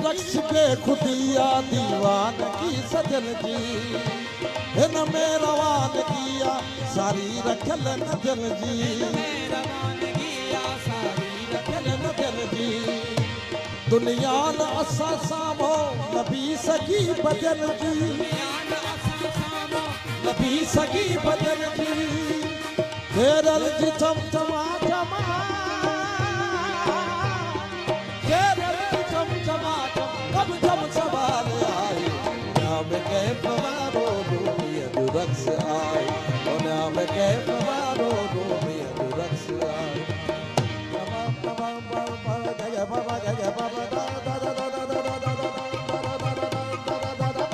रक्स पे खुदिया दीवान की सजन जी इन में रवान किया सारी रखल नजर जी जी दुनिया न असा सामो नबी सगी बदन जी नबी सगी बदन जी केरल जी चमचमा चमा केरल जी चमचमा कब जब सवाल आए नाम के फवारो रूमिया दुरक्स आए और नाम के फवारो रूमिया दुरक्स आए बाबा जय बाबा दा दा दा दा दा दा दा दा दा दा